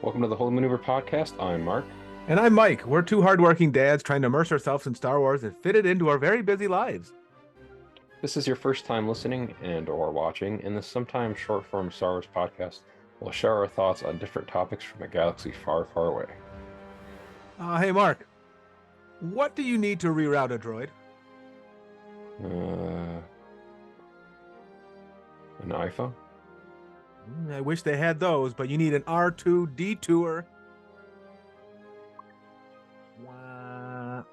Welcome to the HOLDO MANEUVER podcast. I'm Marc. And I'm Mike. We're two hardworking dads trying to immerse ourselves in Star Wars and fit it into our very busy lives. This is your first time listening and or watching. In this sometimes short-form Star Wars podcast, we'll share our thoughts on different topics from a galaxy far, far away. Hey, Marc. What do you need to reroute a droid? An iPhone? I wish they had those, but you need an R2 detour. Wah,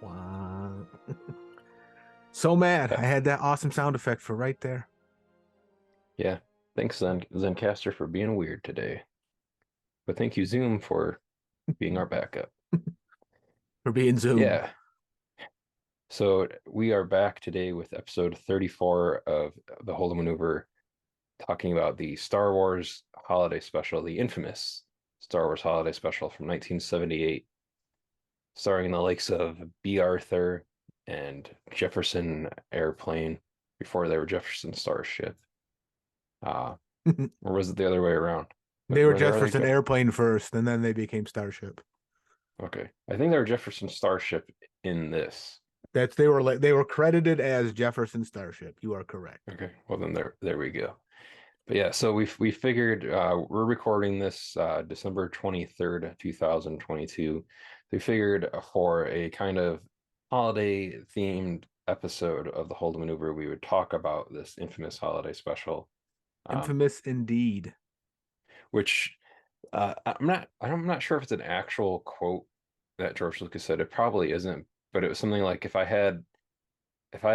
wah. So mad. I had that awesome sound effect for right there. Yeah. Thanks, Zencaster, for being weird today. But thank you, Zoom, for being our backup. For being Zoom. Yeah. So we are back today with episode 34 of the HOLDO Maneuver, talking about the Star Wars Holiday Special, the infamous Star Wars Holiday Special from 1978, starring the likes of Bea Arthur and Jefferson Airplane before they were Jefferson Starship. Or was it the other way around? They were Jefferson Airplane first, and then they became Starship. Okay, I think they were Jefferson Starship in this. They were credited as Jefferson Starship. You are correct. Okay, well then there we go. But yeah, so we figured we're recording this December 23rd, 2022. We figured for a kind of holiday themed episode of the HOLDO Maneuver, we would talk about this infamous holiday special. Infamous indeed. Which I'm not sure if it's an actual quote that George Lucas said. It probably isn't, but it was something like if I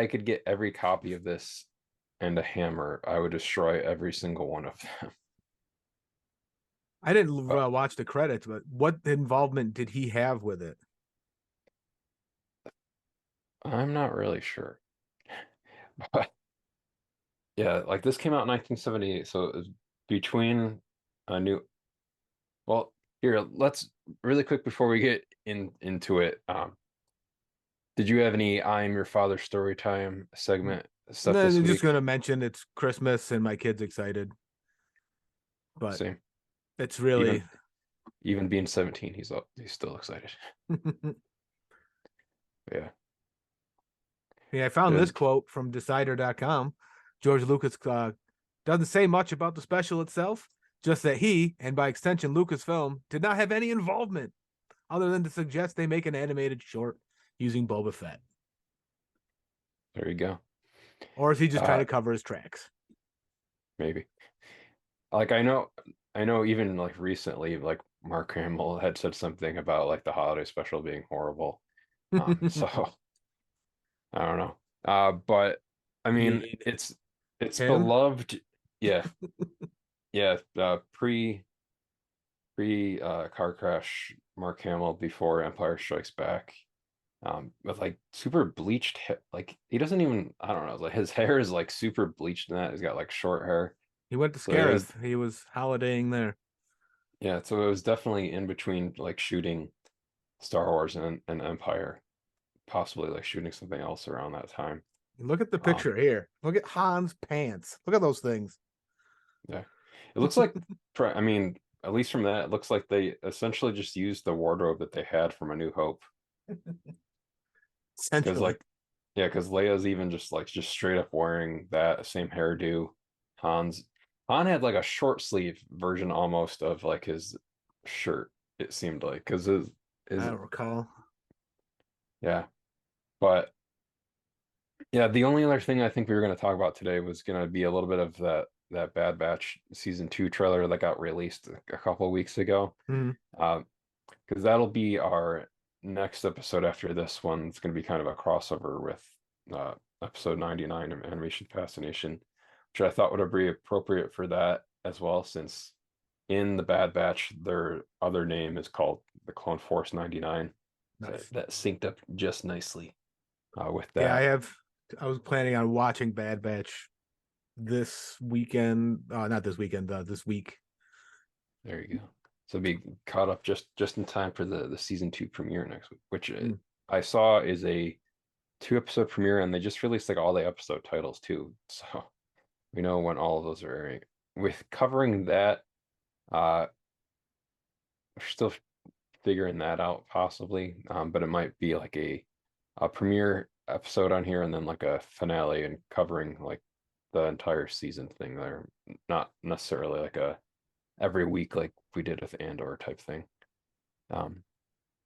could get every copy of this and a hammer, I would destroy every single one of them. I didn't watch the credits, but what involvement did he have with it? I'm not really sure. But yeah, like this came out in 1978, so it was between a new. Well, here, let's really quick before we get into it. Did you have any "I'm Your Father" story time segment stuff No, this I'm week? just gonna mention it's Christmas and my kid's excited, but Same. it's really Even being 17, he's still excited. Yeah. Yeah, I found this quote from Decider.com. George Lucas doesn't say much about the special itself, just that he, and by extension Lucasfilm, did not have any involvement other than to suggest they make an animated short using Boba Fett. There you go. Or is he just trying to cover his tracks? Maybe. Like I know even like recently, like Mark Hamill had said something about like the holiday special being horrible. So I don't know. But I mean it's him? beloved. Yeah. Yeah. Pre car crash Mark Hamill before Empire Strikes Back. With like super bleached hair. Like he doesn't even, I don't know, like his hair is like super bleached in that. He's got like short hair. He went to So Scarif. He was holidaying there. yeah, so it was definitely in between like shooting Star Wars and Empire, possibly like shooting something else around that time. Look at the picture here. Look at Han's pants. Look at those things. Yeah, it looks like, I mean, at least from that, it looks like they essentially just used the wardrobe that they had from A New Hope. Because like, yeah, because Leia's even just straight up wearing that same hairdo. Han had like a short sleeve version almost of like his shirt. It seemed like because his I don't recall. Yeah, but yeah, the only other thing I think we were going to talk about today was going to be a little bit of that Bad Batch season 2 trailer that got released a couple of weeks ago. Because that'll be our next episode after this one. It's going to be kind of a crossover with episode 99 of Animation Fascination, which I thought would be appropriate for that as well, since in the Bad Batch their other name is called the Clone Force 99. Nice. That synced up just nicely with that. Yeah, I was planning on watching Bad Batch this weekend. Not this weekend, this week. There you go. So be caught up just in time for the season 2 premiere next week, which I saw is a 2-episode premiere, and they just released like all the episode titles too. So we know when all of those are airing. With covering that, we're still figuring that out possibly. But it might be like a premiere episode on here and then like a finale and covering like the entire season thing there. Not necessarily like a every week like we did with Andor type thing. Um,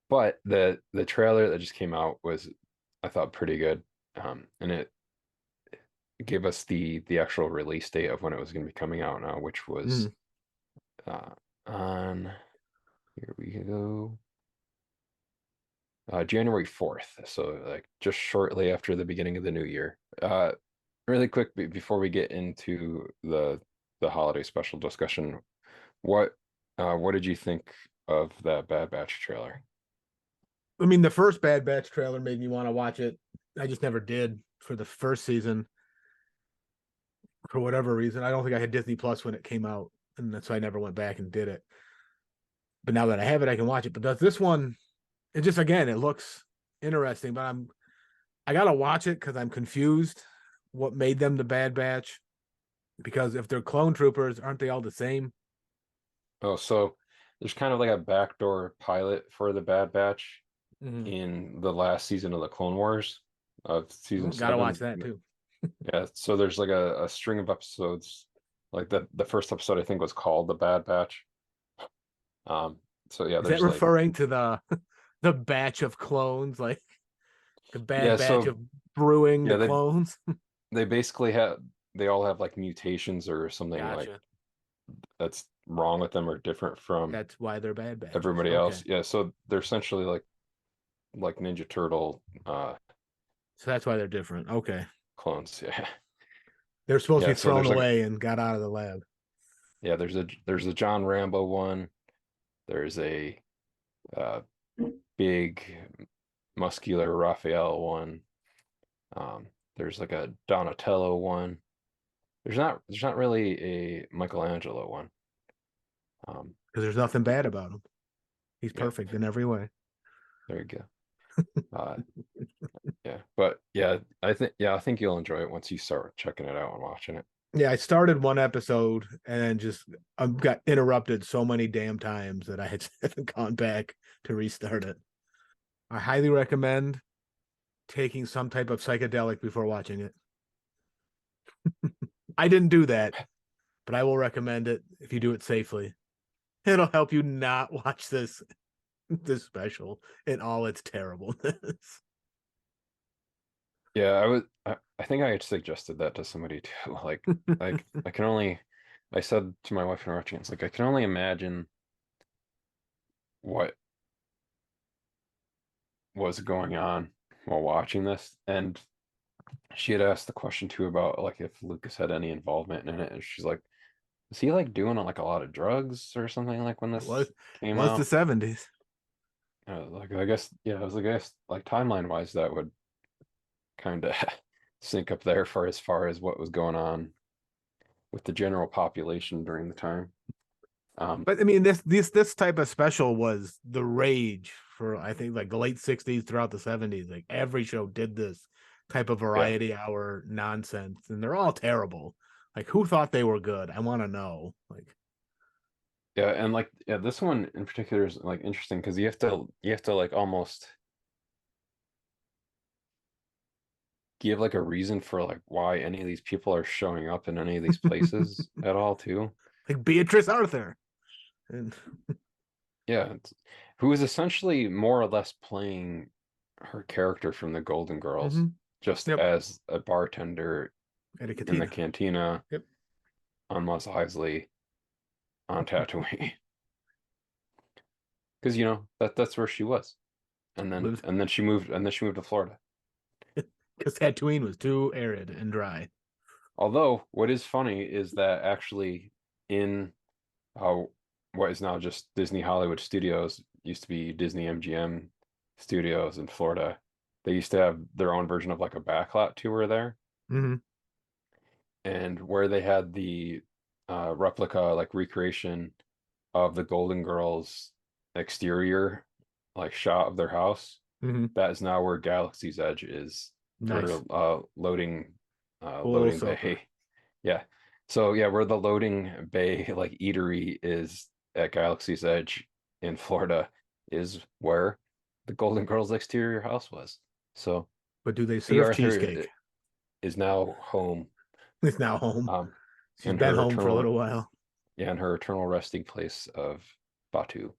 but the trailer that just came out was I thought pretty good. And it gave us the actual release date of when it was going to be coming out now, which was Mm. uh on here we go. January 4th. So like just shortly after the beginning of the new year. Really quick before we get into the holiday special discussion, what what did you think of that Bad Batch trailer? I mean, the first Bad Batch trailer made me want to watch it. I just never did for the first season for whatever reason. I don't think I had Disney Plus when it came out, and that's why I never went back and did it. But now that I have it, I can watch it. But does this one? It just again, it looks interesting, but I gotta watch it because I'm confused. What made them the Bad Batch? Because if they're clone troopers, aren't they all the same? Oh, so there's kind of like a backdoor pilot for the Bad Batch Mm-hmm. in the last season of the Clone Wars of season Gotta watch seven. that too. Yeah, so there's like a string of episodes. Like the first episode I think was called The Bad Batch. Um, so yeah, Is that there's like referring to the the batch of clones, like the yeah, bad batch so of brewing the yeah, clones? they basically have they all have like mutations or something like Gotcha. that's wrong with them or different from That's why they're bad batches. everybody Okay. else. Yeah, so they're essentially like Ninja Turtle So that's why they're different. Okay. clones. Yeah. They're supposed to Yeah, be so thrown there's like away and got out of the lab. yeah, there's a John Rambo one. There's a uh big muscular Raphael one. There's like a Donatello one. There's not really a Michelangelo one. Um, Because there's nothing bad about him. He's yeah, perfect in every way. there you go. Uh, yeah, but yeah, I think you'll enjoy it once you start checking it out and watching it. Yeah, I started one episode and just I got interrupted so many damn times that I had haven't gone back to restart it. I highly recommend taking some type of psychedelic before watching it. I didn't do that, but I will recommend it if you do it safely. It'll help you not watch this special in all its terribleness. Yeah, I think I had suggested that to somebody too. Like I can only I said to my wife and watching it, it's like I can only imagine what was going on while watching this. And she had asked the question too about like if Lucas had any involvement in it, and she's like, "Was he like doing like a lot of drugs or something like when It this came was the out?" 70s. Like I guess yeah, I was like, I guess like timeline wise, that would kind of sync up there for as far as what was going on with the general population during the time. But I mean, this type of special was the rage for I think like the late 60s throughout the 70s. Like every show did this type of Yeah, variety hour nonsense, and they're all terrible. Like who thought they were good? I want to know. Like yeah, and like yeah, this one in particular is like interesting because you have to like almost give like a reason for like why any of these people are showing up in any of these places at all too. like Beatrice Arthur. And Yeah, who is essentially more or less playing her character from the Golden Girls, mm-hmm. just Yep. as a bartender At a in the cantina. cantina Yep. on Mos Eisley on Tatooine. Because you know that's where she was. Lives And then she moved to Florida. because Tatooine was too arid and dry. Although what is funny is that actually in uh, what is now just Disney Hollywood Studios, used to be Disney MGM Studios in Florida. They used to have their own version of like a backlot tour there, Mm-hmm. and where they had the replica, like recreation of the Golden Girls exterior, like shot of their house. Mm-hmm. That is now where Galaxy's Edge is for Nice. Full loading circle. bay. Yeah. So yeah, where the loading bay like eatery is at Galaxy's Edge. in Florida is where the Golden Girls exterior house was. So But do they Bea serve Arthur cheesecake? is now home, It's now home. um, She's in been her home for a eternal, little while. yeah, in her eternal resting place of Batu.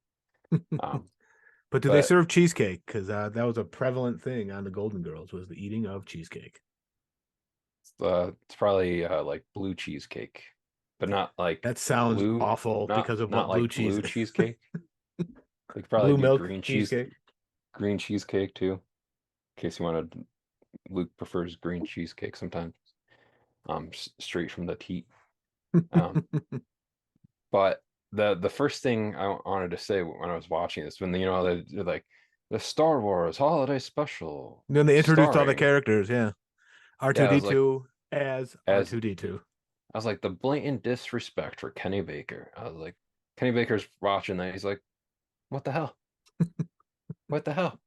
Um, But do they but serve cheesecake? Because that was a prevalent thing on the Golden Girls was the eating of cheesecake. it's probably like blue cheesecake, but not like That sounds blue, awful because of not what blue like cheese blue is. cheesecake. They could probably Blue do milk cheesecake. green cheesecake too, in case you wanted. Luke prefers green cheesecake sometimes, straight from the teat. Um, but the first thing I wanted to say when I was watching this, when they're like the Star Wars Holiday Special And then they introduced all the starring, characters. Yeah, R two yeah, I D was like, two as R as two D two. I was like the blatant disrespect for Kenny Baker. I was like, Kenny Baker's watching that. He's like, what the hell? What the hell?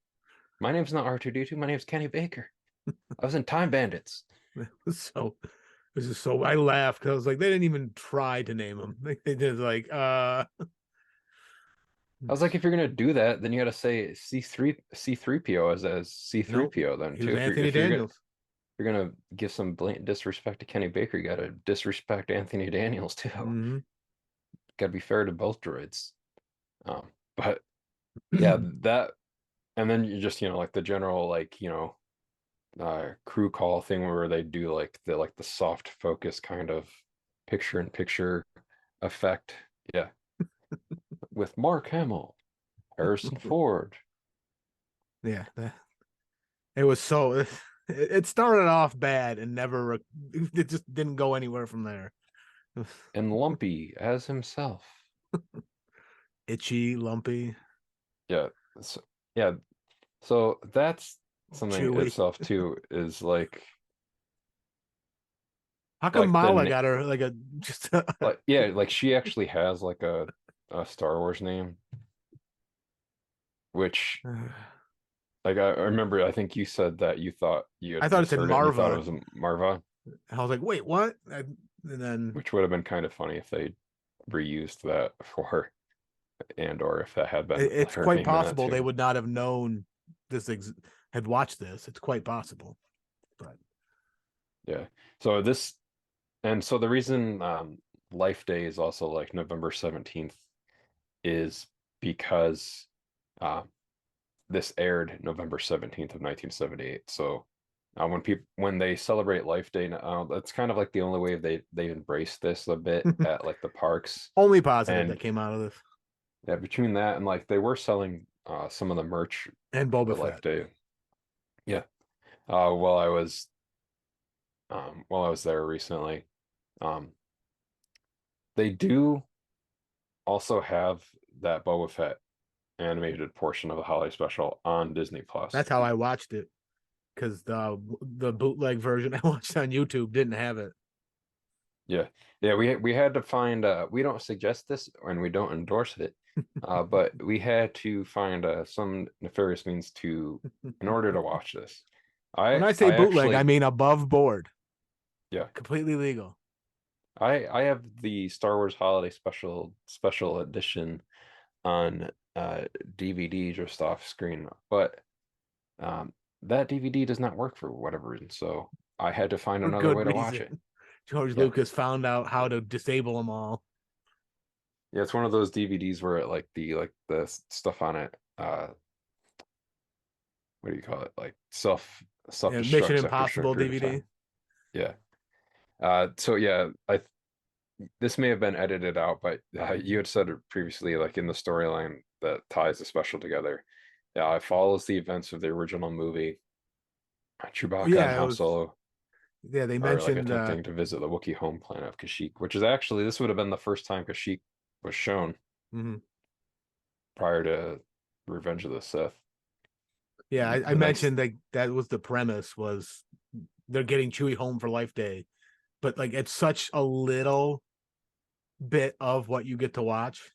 My name's not R2D2. My name's Kenny Baker. I was in Time Bandits. So this is so I laughed because I was like, they didn't even try to name him. They just like I was like, if you're gonna do that, then you got to say C3PO as nope. C3PO then He was too. Anthony Daniels. If you're gonna give some blatant disrespect to Kenny Baker, you got to disrespect Anthony Daniels too. Mm-hmm. Got to be fair to both droids. But yeah, that and then you just like the general like crew call thing where they do like the soft focus kind of picture in picture effect. Yeah, with Mark Hamill, Harrison Ford. Yeah, it was so. It started off bad and never. It just didn't go anywhere from there. And Lumpy as himself. Itchy, lumpy, Yeah. So, yeah. So that's something chewy. itself too, is How come like Mala the got her like a just? like yeah, like she actually has like a Star Wars name, which like I remember I think you said that you thought you I had thought it said misheard it and you thought it Marva. was a Marva, I was like, wait, what? And then which would have been kind of funny if they reused that for and or if that had been it's her quite name in that possible they too. would not have known this had watched this. It's quite possible, but Yeah. So this and so the reason Life Day is also like November 17th is because uh, this aired November 17th of 1978. So when they celebrate Life Day, that's kind of like the only way they embrace this a bit at like the parks. only positive that And came out of this. yeah, between that and like they were selling some of the merch And for Boba Life Fett. Day. Yeah. While I was there recently. Um they do also have that Boba Fett animated portion of the holiday special on Disney Plus. That's how I watched it because the bootleg version I watched on YouTube didn't have it. Yeah. Yeah, we had to find we don't suggest this and we don't endorse it. But we had to find some nefarious means to in order to watch this. When I I say I bootleg, I actually mean above board, yeah. completely legal. I have the Star Wars Holiday Special Edition on DVD just off screen, but um that DVD does not work for whatever reason, so I had to find For another good way to watch it. reason. George Yeah. Lucas found out how to disable them all. Yeah, it's one of those DVDs where it the stuff on it, what do you call it? Like Yeah, Mission self-destructs after a short Impossible period of DVD. time. Yeah. So yeah, I this may have been edited out, but you had said it previously, like in the storyline that ties the special together. Yeah, it follows the events of the original movie. Chewbacca and Yeah, it Han was. Solo Yeah, they are like mentioned. attempting to visit the Wookiee home planet of Kashyyyk, which is actually this would have been the first time Kashyyyk was shown Mhm. prior to Revenge of the Sith. Yeah, I The next, mentioned that was the premise was they're getting Chewie home for Life Day, but like it's such a little bit of what you get to watch,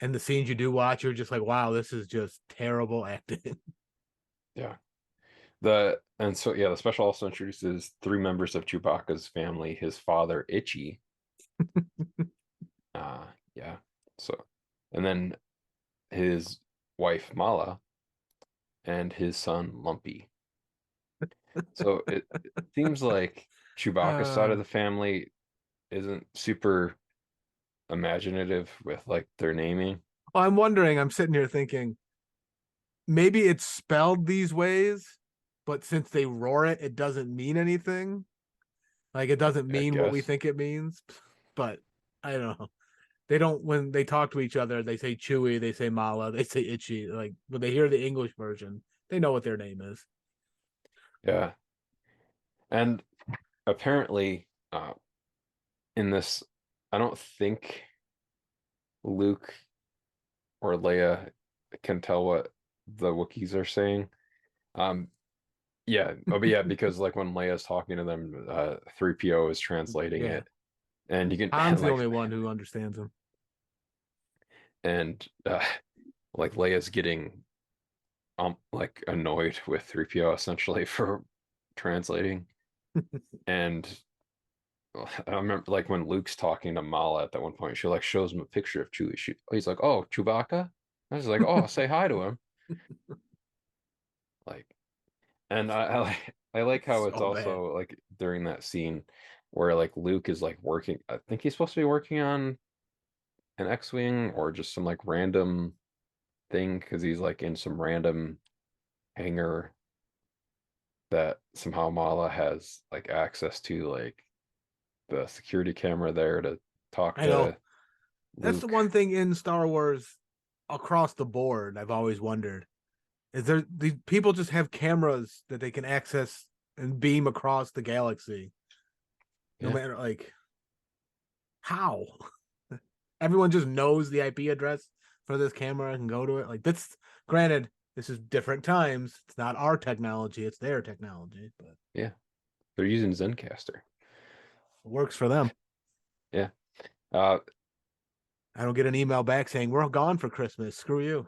and the scenes you do watch, you're just like, wow, this is just terrible acting. yeah, the special also introduces three members of Chewbacca's family: his father, Itchy, yeah, so, and then his wife Mala, and his son Lumpy. So it seems like Chewbacca's side of Uh, the family isn't super imaginative with like their naming. I'm wondering, I'm sitting here thinking maybe it's spelled these ways, but since they roar it, it doesn't mean anything. Like it doesn't I mean what we guess. think it means. But I don't know. They don't when they talk to each other, they say Chewy, they say Mala, they say Itchy. Like when they hear the English version, they know what their name is. Yeah. And apparently, in this, I don't think Luke or Leia can tell what the Wookiees are saying. Um, yeah, oh, but yeah, because like when Leia's talking to them, 3PO is translating Yeah. it, and you can Han's the like, only one who understands him. and like Leia's getting like annoyed with 3PO essentially for translating, and I remember like when Luke's talking to Mala at that one point, she like shows him a picture of Chewie. He's like, "Oh, Chewbacca." I was like, "Oh, say hi to him." Like, and I like how it's So bad. also like during that scene where like Luke is like working. I think he's supposed to be working on an X-wing or just some like random thing because he's like in some random hangar that somehow Mala has like access to like the security camera there to talk I know. to That's the Luke. one thing in Star Wars across the board I've always wondered. Is there these people just have cameras that they can access and beam across the galaxy? No Yeah. matter like how? Everyone just knows the IP address for this camera and can go to it. Like that's granted, this is different times. It's not our technology, it's their technology, but Yeah. They're using Zencaster. it works for them. Yeah. Uh, I don't get an email back saying we're gone for Christmas. Screw you.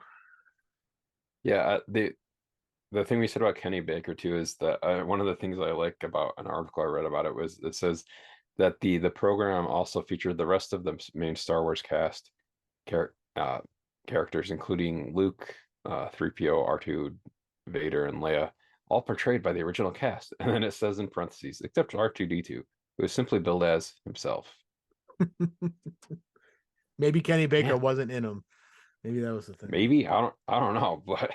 yeah. The thing we said about Kenny Baker too is that one of the things I like about an article I read about it was it says that the program also featured the rest of the main Star Wars cast char characters, including Luke, 3PO, R2, Vader, and Leia, all portrayed by the original cast. And then it says in parentheses, except R2D2, who was simply billed as himself. Maybe Kenny Baker Yeah, wasn't in them. Maybe that was the thing. maybe I don't know, but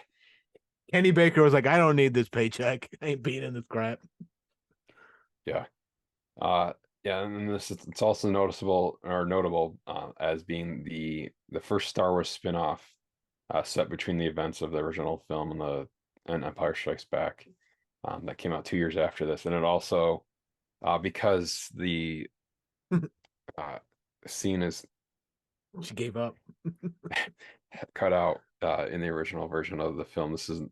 Kenny Baker was like, I don't need this paycheck. I ain't being in this crap. yeah. Uh, yeah, and then it's also noticeable or notable as being the first Star Wars spin-off set between the events of the original film and Empire Strikes Back that came out 2 years after this, and it also because the uh, scene is She gave up. cut out in the original version of the film. This is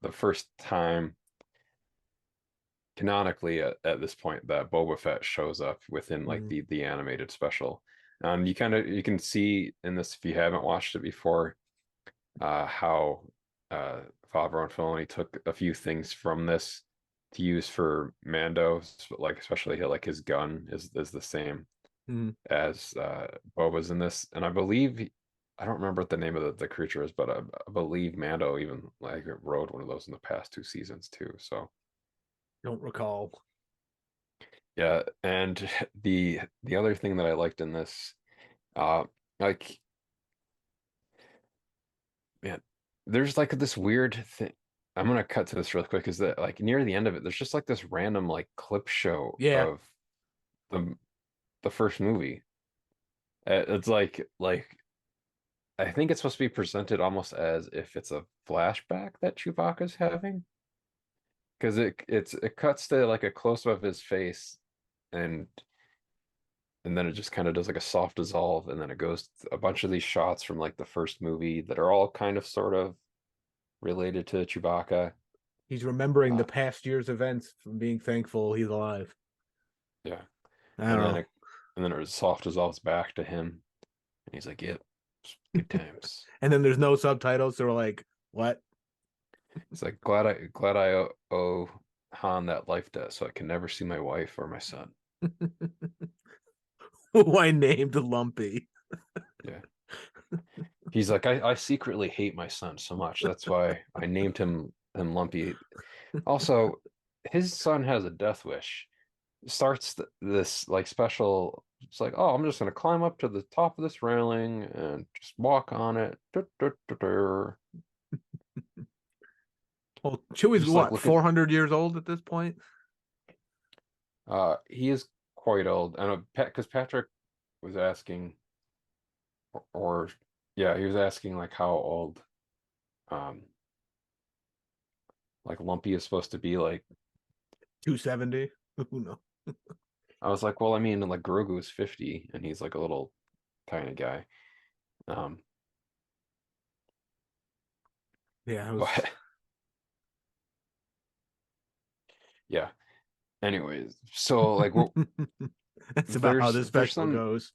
the first time canonically at this point that Boba Fett shows up within like Mm. the animated special. You can see in this if you haven't watched it before, how Favreau and Filoni took a few things from this to use for Mando, like especially like his gun is the same Mm. as Boba's in this, and I believe I don't remember what the name of the creature is, but I believe Mando even like rode one of those in the past 2 seasons too. So Don't recall. yeah, and the other thing that I liked in this, uh, like man, there's like this weird thing. I'm gonna cut to this real quick. Is that like near the end of it, there's just like this random like clip show Yeah. of the the first movie. It's like I think it's supposed to be presented almost as if it's a flashback that Chewbacca's having, because it cuts to like a close up of his face and then it just kind of does like a soft dissolve and then it goes a bunch of these shots from like the first movie that are all kind of sort of related to Chewbacca. He's remembering the Uh, past year's events from being thankful he's alive. yeah, I don't and then know. it soft dissolves back to him, and he's like, "Yep, good times." And then there's no subtitles, so we're like, what? It's like glad I owe Han that life debt, so I can never see my wife or my son. Who I named Lumpy. Yeah, He's like, I secretly hate my son so much. That's why I named him Lumpy. Also, his son has a death wish. Starts this like special. It's like, oh, I'm just gonna climb up to the top of this railing and just walk on it. Well, Chewie's Just like what, looking. 400 years old at this point? He is quite old. I know Pat because Patrick was asking, or yeah, he was asking like how old, um, like Lumpy is supposed to be. Like 270. Who knows? I was like, well, I mean, like Grogu is 50, and he's like a little tiny guy. Um, Yeah, it was. but yeah. Anyways, so like, That's about how this there's special some goes.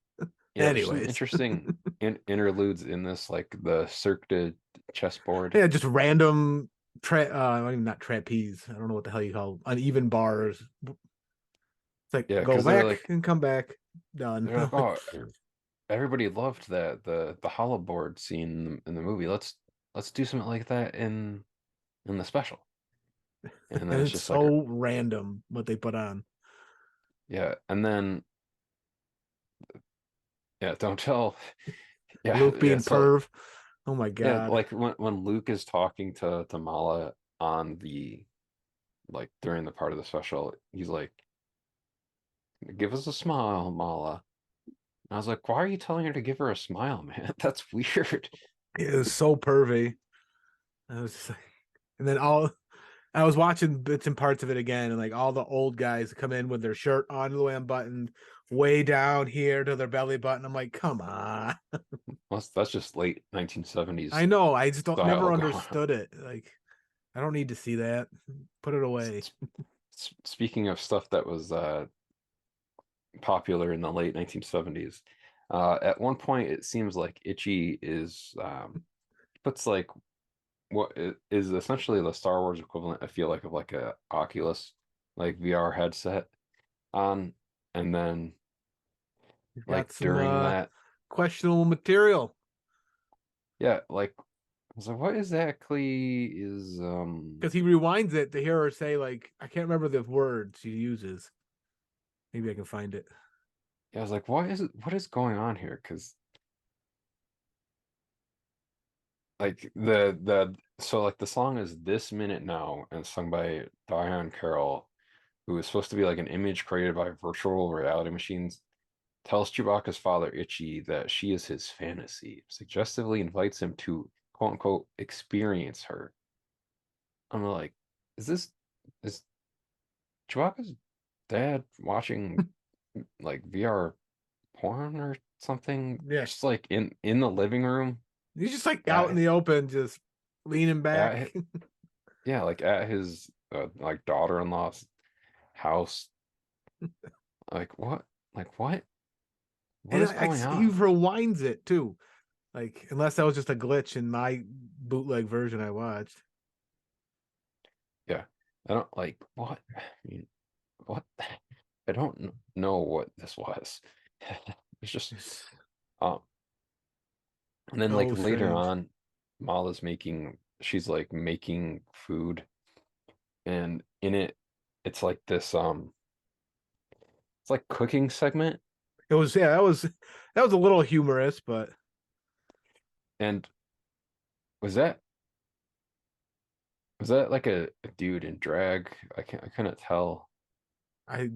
yeah, there's some Anyways. interesting interludes in this, like the Cirque du chessboard. Yeah, just random not trapeze. I don't know what the hell you call uneven bars. It's like Yeah, go because back and come back. Done. they're like, oh, everybody loved the hollow board scene in the movie. Let's do something like that in the special. And then And it's it's just like, so random what they put on. yeah, and then yeah, don't tell. Yeah, Luke yeah. being So perv. Oh my yeah, god. like when Luke is talking to Mala on the like during the part of the special, he's like, "Give us a smile, Mala." And I was like, "Why are you telling her to give her a smile, man? That's weird." It was so pervy. I was just like, and then all I was watching bits and parts of it again, and like all the old guys come in with their shirt on the way unbuttoned, way down here to their belly button. I'm like, come on. Well, that's just late I 1970s know. I just don't style never going on. understood it. Like, I don't need to see that. Put it S- away. s- Speaking of stuff that was popular in the late 1970s, at one point it seems like Itchy is puts like is essentially the Star Wars equivalent, I feel like, of like a Oculus like VR headset on, and then He's got like some during that, questionable material yeah, like I was like, what exactly is because he rewinds it to hear her say like I can't remember the words she uses. Maybe I can find it. yeah, I was like, what is going on here? Because like the so like the song is This Minute Now and sung by Diane Carroll, who is supposed to be like an image created by virtual reality machines, tells Chewbacca's father Itchy that she is his fantasy, suggestively invites him to quote unquote experience her. I'm like, is Chewbacca's dad watching like VR porn or something? Yeah, Just like in the living room he's just like out in at the open, just leaning back. at yeah, like at his like daughter-in-law's house. Like what? Like what? What And is going he on? rewinds it too. Like, unless that was just a glitch in my bootleg version I watched. Yeah. I don't like what? I mean, what? I don't know what this was. It's just It's um and then like so later strange. on, Mala's making she's like making food, and in it it's like this it's like cooking segment. It was yeah, that was a little humorous, but And was that was that like a dude in drag? I couldn't tell. I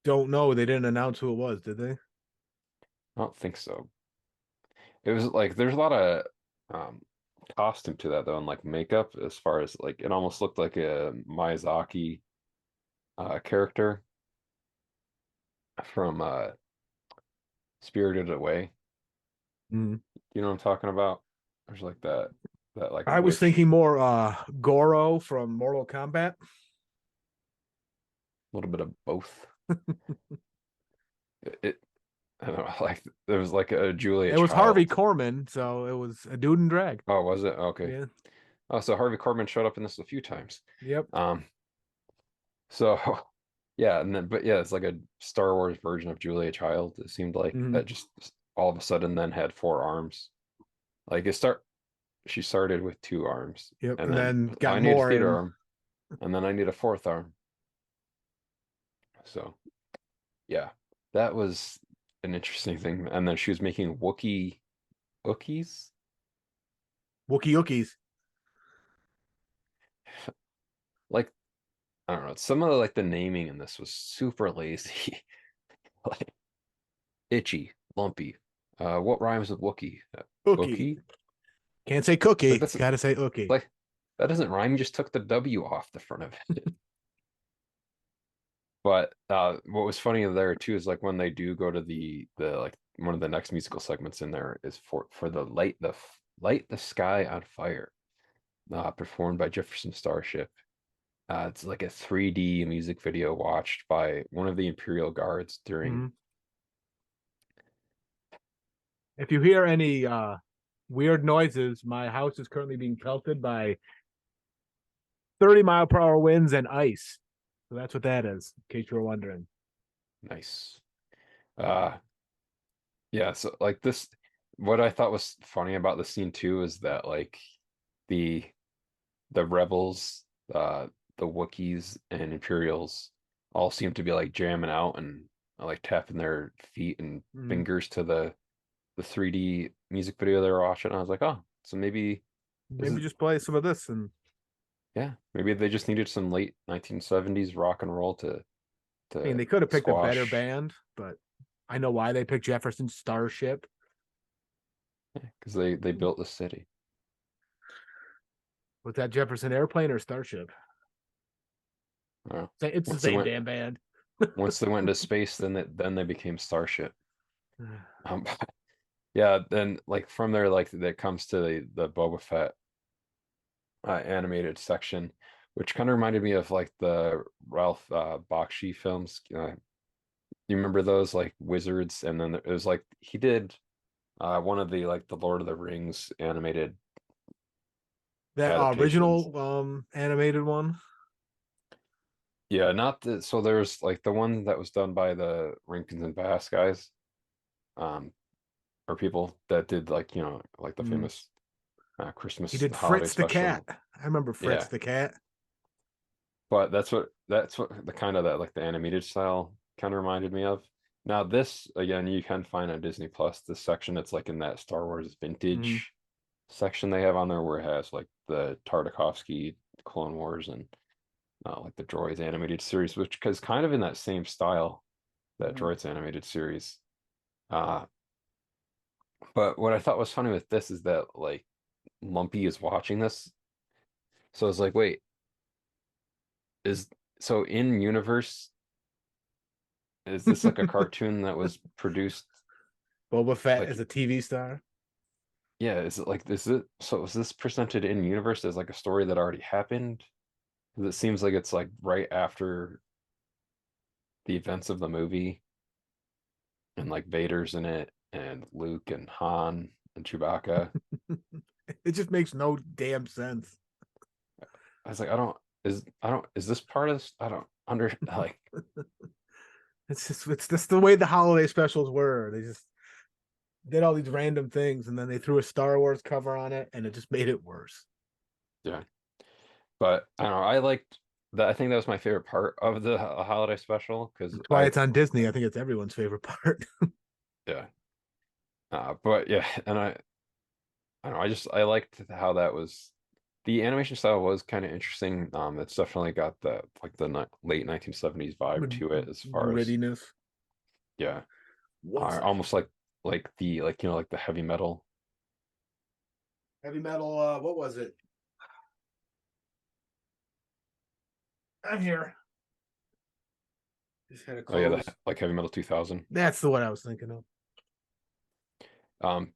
don't know. They didn't announce who it was, did they? I don't think so. It was like there's a lot of um costume to that though, and like makeup as far as like it almost looked like a Miyazaki character from Spirited Away. Mm. You know what I'm talking about? There's like that like I was thinking witch, more Goro from Mortal Kombat. a little bit of both. It I don't know, like there was like a Julia It was Harvey Child. Korman, so it was a dude in drag. Oh, was it? Okay. Yeah. Oh, so Harvey Korman showed up in this a few times. Yep. Um, so yeah, and then but yeah, it's like a Star Wars version of Julia Child. It seemed like Hmm. that just all of a sudden then had four arms. Like she started with 2 arms, Yep, and and then then got I need a more third in. arm, and then I need a fourth arm. So yeah, that was an interesting thing. And then she was making Wookiee cookies. Wookie Yookies. Like I don't know, some of like the naming in this was super lazy. Like itchy, lumpy. What rhymes with Wookie? Cookie. Ookie? Can't say Like cookie. that's Gotta say ookie. like that doesn't rhyme. You just took the W off the front of it. But what was funny there too is like when they do go to the like one of the next musical segments in there is for the light the sky on fire, performed by Jefferson Starship. It's like a 3D music video watched by one of the Imperial Guards during. Mhm. If you hear any weird noises, my house is currently being pelted by 30-mile-per-hour winds and ice. So that's what that is, in case you were wondering. Nice. Uh, yeah, so like this, what I thought was funny about the scene too is that like the the rebels, the Wookiees and Imperials all seem to be like jamming out and like tapping their feet and Mhm. fingers to the 3D music video they were watching. I was like, oh, so maybe this Maybe is just play some of this, and yeah, maybe they just needed some late 1970s rock and roll I mean to they could have picked a better squash band, but I know why they picked Jefferson Starship. because they built the city. Was that Jefferson Airplane or Starship? I don't know. It's the Once they same went damn band. once they went into space, then they became Starship. Um, yeah, then like from there, like that comes to the Boba Fett animated section, which kind of reminded me of like the Ralph Bakshi films. You remember those like Wizards? And then it was like he did one of the like the Lord of the Rings animated That adaptations. original animated one. Yeah, not the so there's like the one that was done by the Rinkins and Bass guys, um, or people that did like like the Mm. famous He Christmas did holiday Fritz the Cat. special. I remember Fritz Yeah, the Cat. but that's what the kind of that like the animated style kind of reminded me of. Now this again you can find on Disney Plus this section it's like in that Star Wars Mm. vintage section they have on there where it has like the Tartakovsky Clone Wars and like the Droids animated series, which is kind of in that same style that Mm. Droids animated series. Uh, but what I thought was funny with this is that like Lumpy is watching this, so it's like, wait, is so in universe is this like a cartoon that was produced Boba Fett as like a TV star. yeah, is it like is it so is this presented in universe as like a story that already happened? 'Cause it seems like it's like right after the events of the movie and like Vader's in it and Luke and Han and Chewbacca. It just makes no damn sense. I was like, I don't is this part of this? I don't under like It's just the way the holiday specials were. They just did all these random things, and then they threw a Star Wars cover on it, and it just made it worse. yeah. But I don't know. I liked that. I think that was my favorite part of the holiday special because That's why it's on Disney. I think it's everyone's favorite part. yeah. But yeah, and I don't know. I liked how that was. The animation style was kind of interesting. It's definitely got the like the late 1970s vibe to it as far as Grittiness. yeah, One second. almost like the like like the heavy metal. Heavy metal. What was it? I'm here. Just had to Oh yeah, close. like heavy metal 2000. That's the one I was thinking of. Um,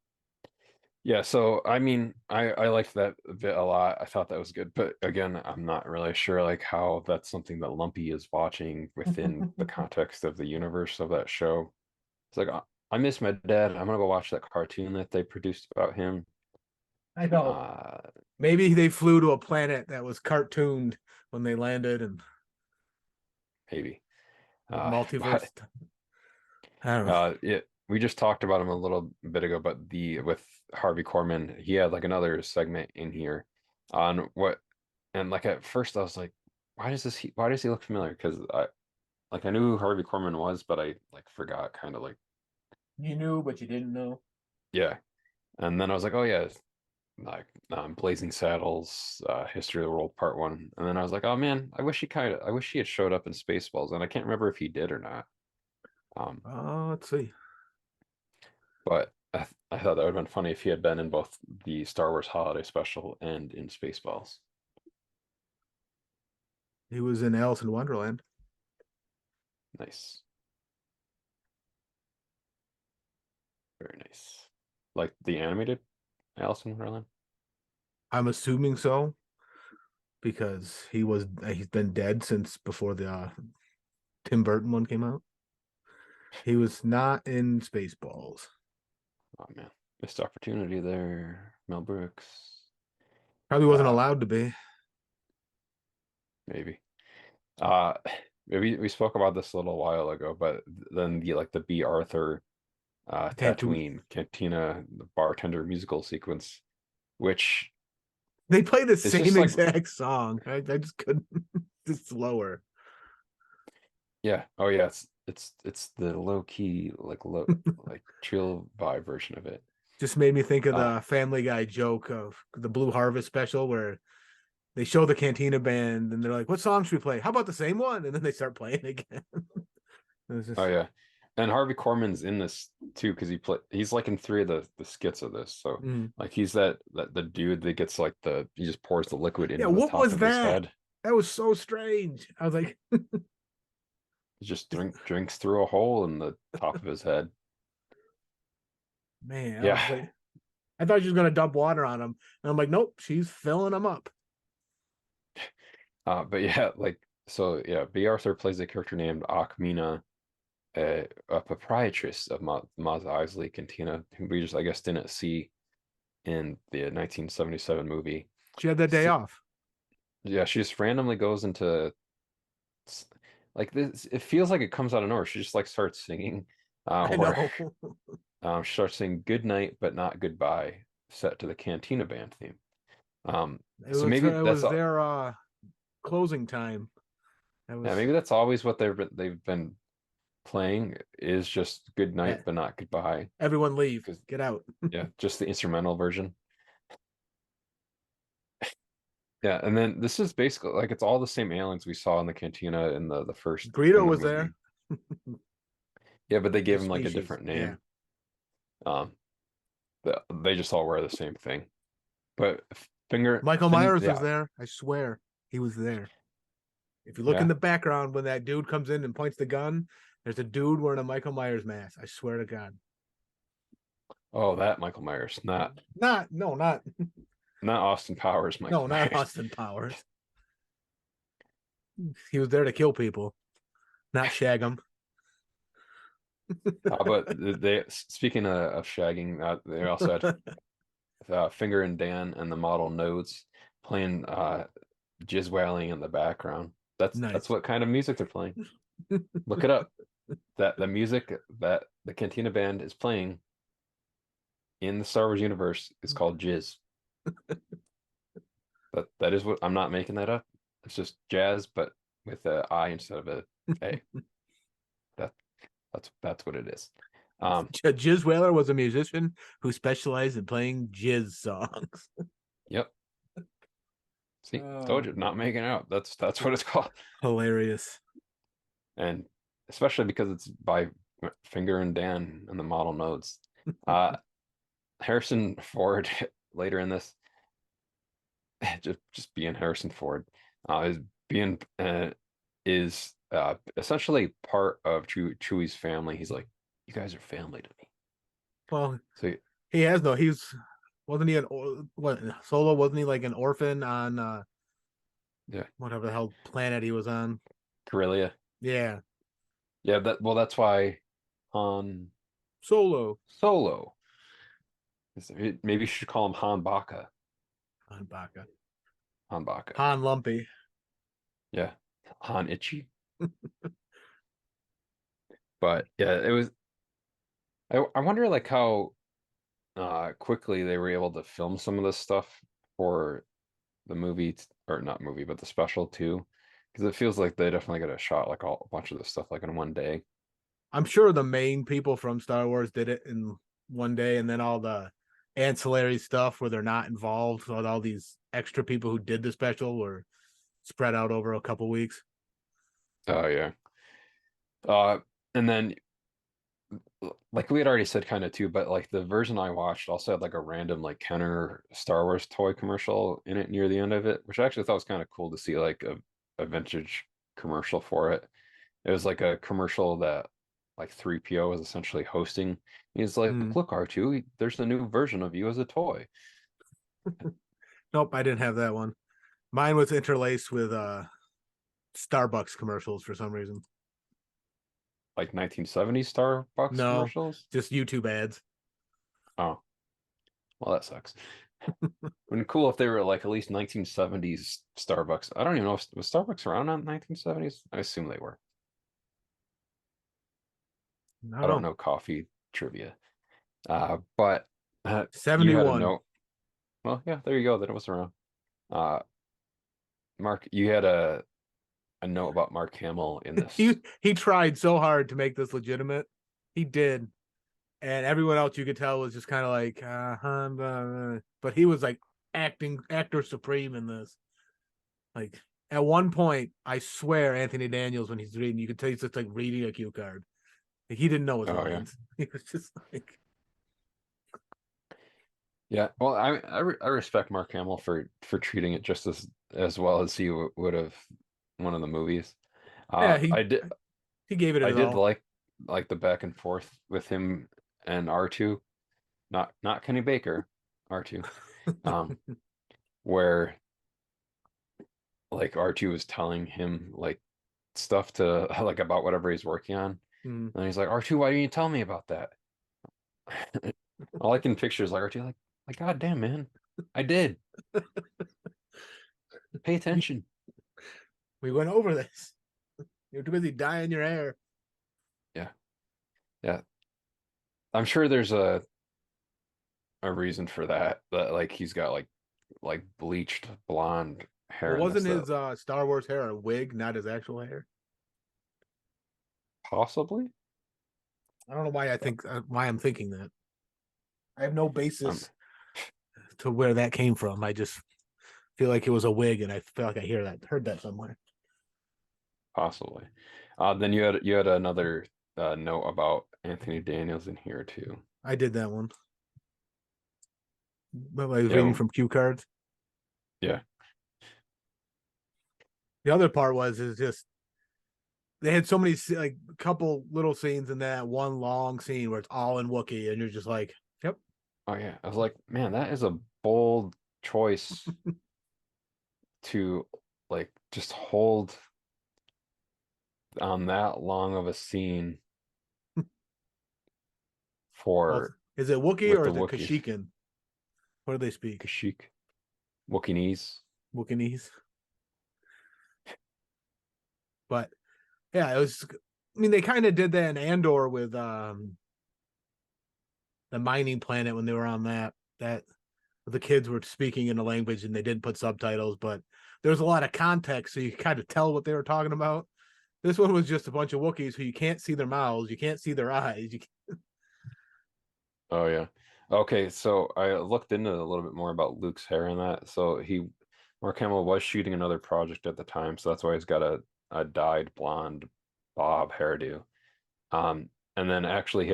Yeah, so I mean, I liked that bit a lot. I thought that was good, but again, I'm not really sure like how that's something that Lumpy is watching within the context of the universe of that show. It's like I miss my dad. I'm gonna go watch that cartoon that they produced about him. I know. Uh, Maybe they flew to a planet that was cartooned when they landed, and maybe. like But multiverse. I don't know. yeah, we just talked about him a little bit ago, but the with Harvey Korman, he had like another segment in here on what, and like at first I was like, why does he look familiar? Because I knew who Harvey Korman was, but I like forgot kind of like, You knew, but you didn't know. yeah. And then I was like, oh yeah, like Blazing Saddles, History of the World Part One. And then I was like, oh man, I wish he had showed up in Spaceballs, and I can't remember if he did or not. Um, Let's see. but I thought that would have been funny if he had been in both the Star Wars Holiday Special and in Spaceballs. He was in Alice in Wonderland. Nice. Very nice. Like the animated Alice in Wonderland? I'm assuming so because he's been dead since before the Tim Burton one came out. He was not in Spaceballs. Oh man. Missed opportunity there. Mel Brooks. Probably wasn't Uh allowed to be. maybe. Uh maybe we spoke about this a little while ago, but then the Bea Arthur Tattoo. Tatooine Cantina the bartender musical sequence, which They play the is same just like exact song. I just couldn't. Just slower. yeah, oh yeah, it's the low key like chill vibe version of it. Just made me think of Uh the Family Guy joke of the Blue Harvest special where they show the Cantina band and they're like, "What song should we play? How about the same one?" And then they start playing again. It was oh just yeah. And Harvey Korman's in this too because he's like in three of the skits of this. So mm. like he's that the dude that gets like he just pours the liquid Yeah. into the What top was of his that? head. That was so strange. I was like, He just drinks through a hole in the top of his head. man, I was Yeah. like, I thought she was gonna dump water on him, and I'm like, nope, she's filling them up. But yeah, like so yeah, B. Arthur plays a character named Akmina, a proprietress of Mos Eisley Cantina, who we just I guess didn't see in the 1977 movie. She had that day So, off. yeah, she just randomly goes into like this. It feels like it comes out of nowhere. She just like starts singing, I or know. she starts saying "Good night, but not goodbye," set to the Cantina Band theme. So maybe It that's was their closing time. That yeah, was maybe that's always what they've been playing is just "Good night, yeah. but not goodbye." Everyone leave. Because Get out. yeah, just the instrumental version. Yeah, and then this is basically like it's all the same aliens we saw in the cantina in the first Greedo in the was there. movie. Yeah, but they gave The him like a species. different Yeah. name. Um, they just all wear the same thing. But Michael Myers was there. I swear he was there. If you look in yeah. the background when that dude comes in and points the gun, there's a dude wearing a Michael Myers mask. I swear to God. Oh, that Michael Myers, not Austin Powers, Michael Not Myers. Austin Powers. He was there to kill people, not shag them. But they speaking of shagging, they also had Finger and Dan and the model nodes playing jizz wailing in the background. That's Nice. what kind of music they're playing. Look it up. That the music that the Cantina Band is playing in the Star Wars universe is called jizz. That is what I'm not making that up. It's just jazz, but with a I instead of a A. That that's what it is. Jizz Whaler was a musician who specialized in playing jizz songs. Yep. See, told Oh, you, not making out. That's what it's called. hilarious. And especially because it's by Finger and Dan and the model nodes. Uh, Harrison Ford later in this, just being Harrison Ford, is being is essentially part of Chewie's family. He's like, you guys are family to me. Well, So he has no. He's wasn't he what Solo? Wasn't he like an orphan on yeah, whatever the hell planet he was on? Corellia. Yeah, Yeah, that's why Han Solo Solo. Maybe you should call him Han Baka. on Baka. Han Baka. Han Lumpy. Yeah. Han Itchy. But yeah, it was I wonder like how quickly they were able to film some of this stuff for the movie or not movie, but the special too. Because it feels like they definitely got a shot like a bunch of this stuff like in one day. I'm sure the main people from Star Wars did it in one day, and then all the ancillary stuff where they're not involved, so all these extra people who did the special were spread out over a couple weeks. Oh yeah. Uh and then like we had already said kind of too, but like the version I watched also had like a random like Kenner Star Wars toy commercial in it near the end of it, which I actually thought was kind of cool to see like a vintage commercial for it. It was like a commercial that like 3PO was essentially hosting. He's like, Hmm. look, R2, there's a new version of you as a toy. Nope, I didn't have that one. Mine was interlaced with Starbucks commercials for some reason. Like 1970s Starbucks No, commercials. just YouTube ads. Oh, well, that sucks. Wouldn't cool if they were like at least 1970s Starbucks. I don't even know if was Starbucks around in 1970s. I assume they were. I I don't don't know. know coffee trivia. But you had a 71. note. Well, yeah, there you go. That it was around. Uh, Mark, you had a note about Mark Hamill in this. He tried so hard to make this legitimate. He did. And everyone else you could tell was just kind of like, but he was like actor supreme in this. Like at one point, I swear Anthony Daniels, when he's reading, you could tell he's just like reading a cue card. Like, he didn't know his Oh yeah. lines. He was just like, Yeah, well, I respect Mark Hamill for treating it just as well as he would have one of the movies. yeah, I did he gave it I his did all. like the back and forth with him and R2, not Kenny Baker, R2, um, where like R2 was telling him like stuff to like about whatever he's working on, Mm. and he's like, R2, why didn't you tell me about that? All I can picture is like R2 like God damn man, I did. Pay attention. We went over this. You're too busy dyeing your hair. Yeah. Yeah, I'm sure there's a reason for that. That like he's got like bleached blonde Well, hair in this wasn't that his Star Wars hair a wig, not his actual hair? possibly. I don't know why I'm thinking that. I have no Um, basis to where that came from. I just feel like it was a wig, and I feel like I heard that somewhere. possibly. Then you had another note about Anthony Daniels in here too. I did that one. But I was reading Yeah, from cue cards. yeah. The other part was is just they had so many like couple little scenes in that one long scene where it's all in Wookiee, and you're just like, yep. Oh yeah. I was like, man, that is a bold choice to like just hold on that long of a scene Well, for is it Wookiee with or the is it Wookiees. Kashyyykin? What do they speak? Kashyyyk, Wookieese. Wookieese. But yeah, it was. I mean, they kind of did that in Andor with the mining planet when they were on that the kids were speaking in a language and they did put subtitles, but there was a lot of context, so you could kind of tell what they were talking about. This one was just a bunch of Wookiees who you can't see their mouths, you can't see their eyes. Oh yeah. Okay, so I looked into a little bit more about Luke's hair and that. So Mark Hamill was shooting another project at the time, so that's why he's got a dyed blonde bob hairdo. And then actually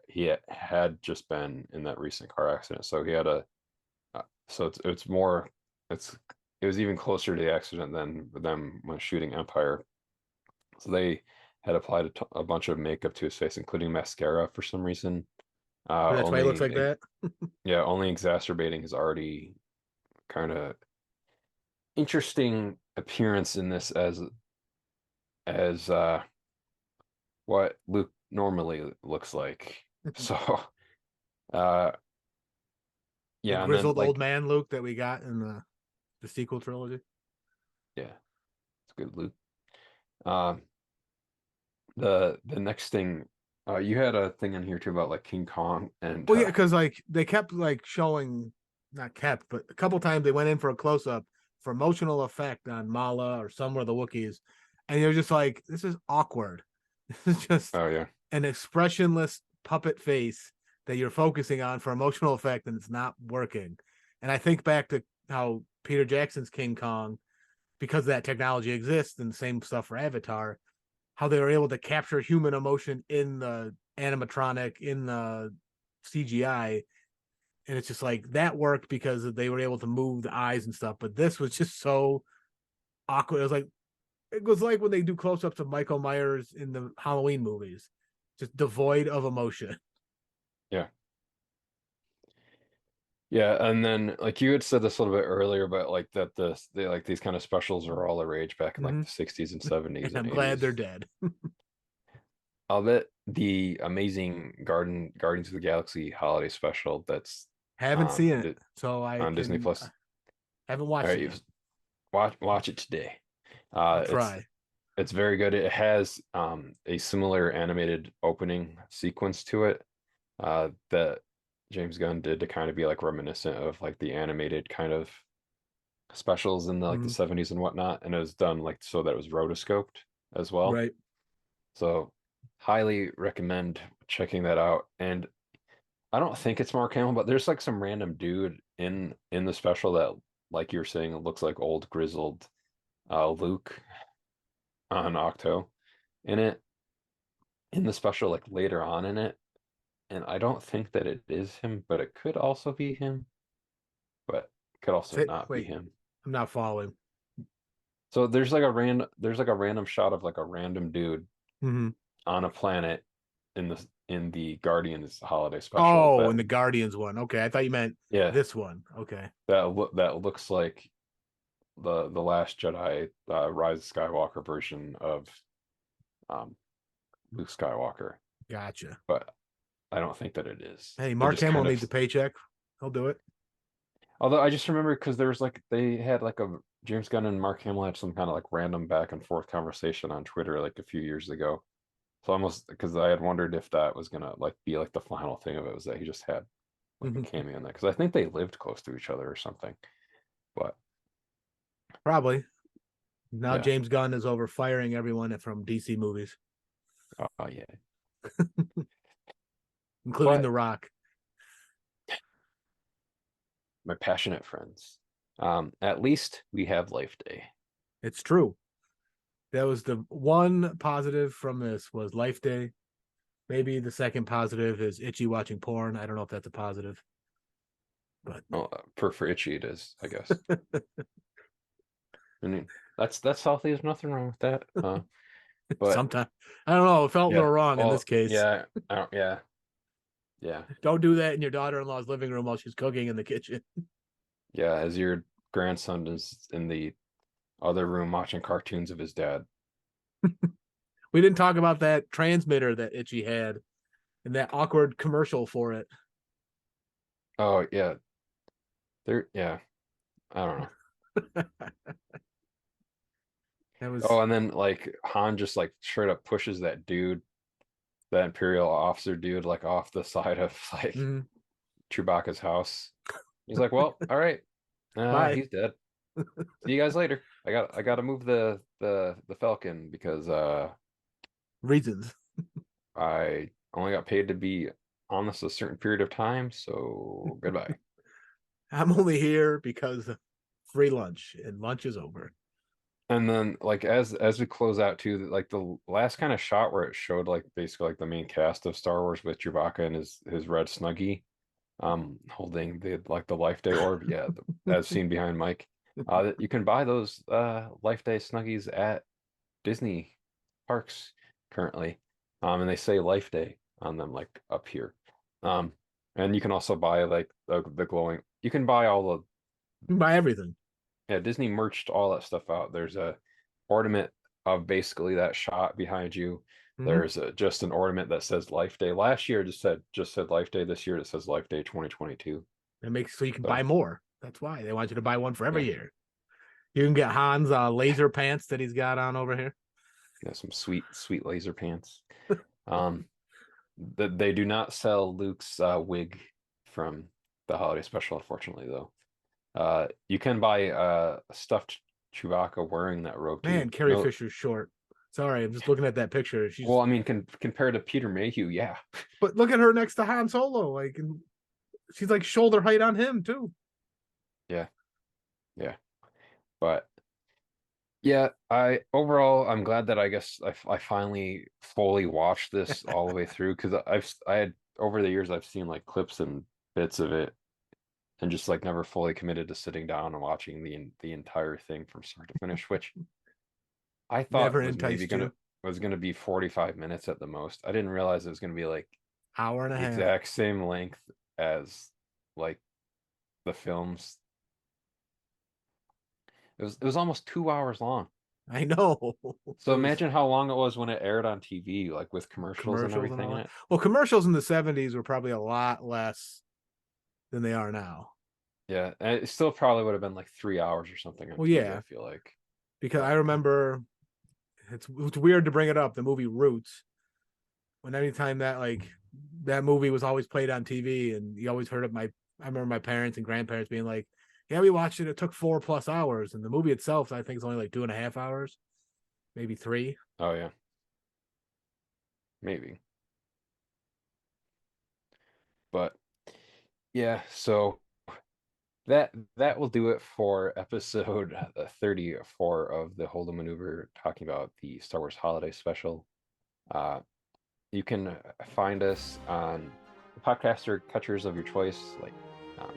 he had just been in that recent car accident, so he had so it's more it's it was even closer to the accident than them when shooting Empire. So they had applied a bunch of makeup to his face, including mascara for some reason. That's why he looks like Only that. Yeah, only exacerbating his already kind of interesting appearance in this as what Luke normally looks like. So uh The yeah, and then grizzled old like man Luke that we got in the sequel trilogy. yeah, it's good Luke. Um the next thing You had a thing in here too about like King Kong and Well, yeah, because like they kept like showing, not kept, but a couple times they went in for a close up for emotional effect on Mala or some of the Wookiees, and you're just like, this is awkward. This is just oh yeah, an expressionless puppet face that you're focusing on for emotional effect, and it's not working. And I think back to how Peter Jackson's King Kong, because that technology exists, and the same stuff for Avatar, how they were able to capture human emotion in the animatronic, in the CGI. And it's just like that worked because they were able to move the eyes and stuff. But this was just so awkward. It was like when they do close-ups of Michael Myers in the Halloween movies, just devoid of emotion. yeah. Yeah, and then like you had said this a little bit earlier, but like that they like these kind of specials are all the rage back in like Mm-hmm. the 60s and And 70s and I'm glad they're 80s. dead. I'll bet the amazing Guardians of the Galaxy holiday special that's Haven't seen it, di so I on Disney can Plus. haven't All watched right, it you yet. watch it today. I'll It's try. very good. It has a similar animated opening sequence to it that James Gunn did to kind of be like reminiscent of like the animated kind of specials in the like the Mm-hmm. 70s and whatnot, and it was done like so that it was rotoscoped as well. Right. So highly recommend checking that out. And I don't think it's Mark Hamill, but there's like some random dude in the special that, like you're saying, it looks like old grizzled Luke on Octo in it in the special like later on in it. And I don't think that it is him, but it could also be him, but it could also Say, not be wait, him. I'm not following. So there's like a random shot of like a random dude Mm-hmm. on a planet in the Guardians holiday special Oh, that and the Guardians one. Okay, I thought you meant yeah, this one. Okay, that looks like the Last Jedi Rise of Skywalker version of um Luke Skywalker, gotcha. but I don't think that it is. Hey, They're Mark just Hamill kind needs of a paycheck. He'll do it. although I just remember because there was like they had like a James Gunn and Mark Hamill had some kind of like random back and forth conversation on Twitter like a few years ago. So almost because I had wondered if that was gonna like be like the final thing of it was that he just had like a Mhm. cameo in that because I think they lived close to each other or something. But Probably. Now yeah, James Gunn is over firing everyone from DC movies, oh yeah. including The But Rock. my passionate friends, at least we have Life Day. It's true. That was the one positive from this was Life Day. Maybe the second positive is Itchy watching porn. I don't know if that's a positive, but Oh, for Itchy it is, I guess. I mean, that's healthy. There's nothing wrong with that. But sometimes I don't know. It felt a little yeah, wrong in this well, case. yeah, I don't, yeah, yeah, Don't do that in your daughter-in-law's living room while she's cooking in the kitchen. yeah. As your grandson is in the other room watching cartoons of his dad. We didn't talk about that transmitter that Itchy had and that awkward commercial for it. Oh yeah, yeah. I don't know. That Oh, was and then like Han just like straight up pushes that dude, that Imperial officer dude, like off the side of like mhm. Chewbacca's house. He's like, well, all right, Bye. he's dead. See you guys later. I got to move the Falcon because Reasons. I only got paid to be on this a certain period of time, so goodbye. I'm only here because of free lunch, and lunch is over. And then like as we close out too, like the last kind of shot where it showed like basically like the main cast of Star Wars with Chewbacca and his red Snuggie, holding the like the Life Day orb, yeah, as seen behind Mike. You can buy those Life Day Snuggies at Disney parks currently. And they say Life Day on them like up here. Um, and you can also buy like the glowing. You can buy all the Buy everything. yeah, Disney merged all that stuff out. There's a ornament of basically that shot behind you. Mm-hmm. There's just an ornament that says Life Day. Last year just said Life Day. This year it says Life Day 2022. It makes so you can buy So more. That's why they want you to buy one for every yeah, year. You can get Han's laser pants that he's got on over here. yeah, some sweet laser pants. Um, They do not sell Luke's wig from the holiday special, unfortunately, though. You can buy a stuffed Chewbacca wearing that robe Man, too. Carrie No, Fisher's short. Sorry, I'm just looking at that picture. well, She's, I mean, compared to Peter Mayhew, yeah, but look at her next to Han Solo. Like, and she's like shoulder height on him too. yeah, yeah. But yeah, I'm glad that I guess I finally fully watched this all the way through because I had over the years I've seen like clips and bits of it and just like never fully committed to sitting down and watching the entire thing from start to finish, which I thought Never was maybe enticed you. gonna be 45 minutes at the most. I didn't realize it was gonna be like Hour and a the half. exact same length as like the films. It was almost 2 hours long. I know. It So was imagine how long it was when it aired on TV, like with commercials and commercials and everything all in that. it. Well, commercials in the 70s were probably a lot less than they are now. Yeah, and it still probably would have been like 3 hours or something on Well, TV, I yeah, feel like. because I But remember it's weird to bring it up. The movie Roots, when anytime that like that movie was always played on TV, and you always heard of my. I remember my parents and grandparents being like, "Yeah, we watched it. It took 4+ hours, and the movie itself, I think, is only like 2.5 hours, maybe three." oh yeah, maybe. But yeah, so that will do it for episode 34 of the Hold Maneuver, talking about the Star Wars Holiday Special. Uh, you can find us on podcaster catchers of your choice, like um,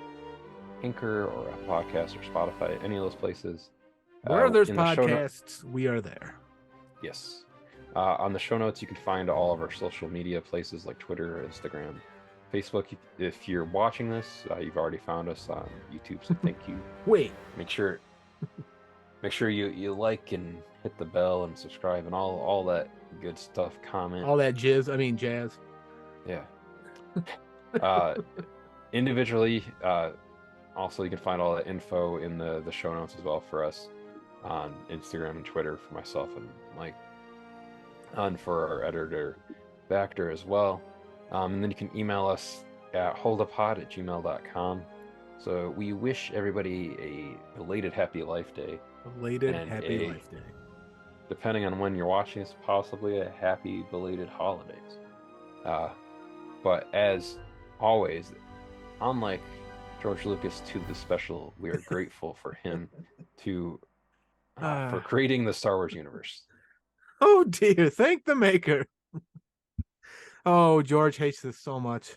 Anchor or a podcast or Spotify, any of those places. Where there's In the show note, podcasts, we are there. yes. On the show notes, you can find all of our social media places like Twitter, Instagram, Facebook. If you're watching this, you've already found us on YouTube, so thank you. Wait, Make sure you like and hit the bell and subscribe and all that good stuff. Comment, all that jizz. I mean, jazz. yeah. Uh, Individually, also you can find all the info in the show notes as well for us on Instagram and Twitter for myself and Mike, and for our editor Bacter as well. And then you can email us at holdopod@gmail.com. So we wish everybody a belated happy life day Belated and Happy Life Day. depending on when you're watching this, possibly a happy belated holidays. Uh, but as always, unlike George Lucas to the special, we are grateful for him to for creating the Star Wars universe. Oh dear, thank the maker. Oh, George hates this so much.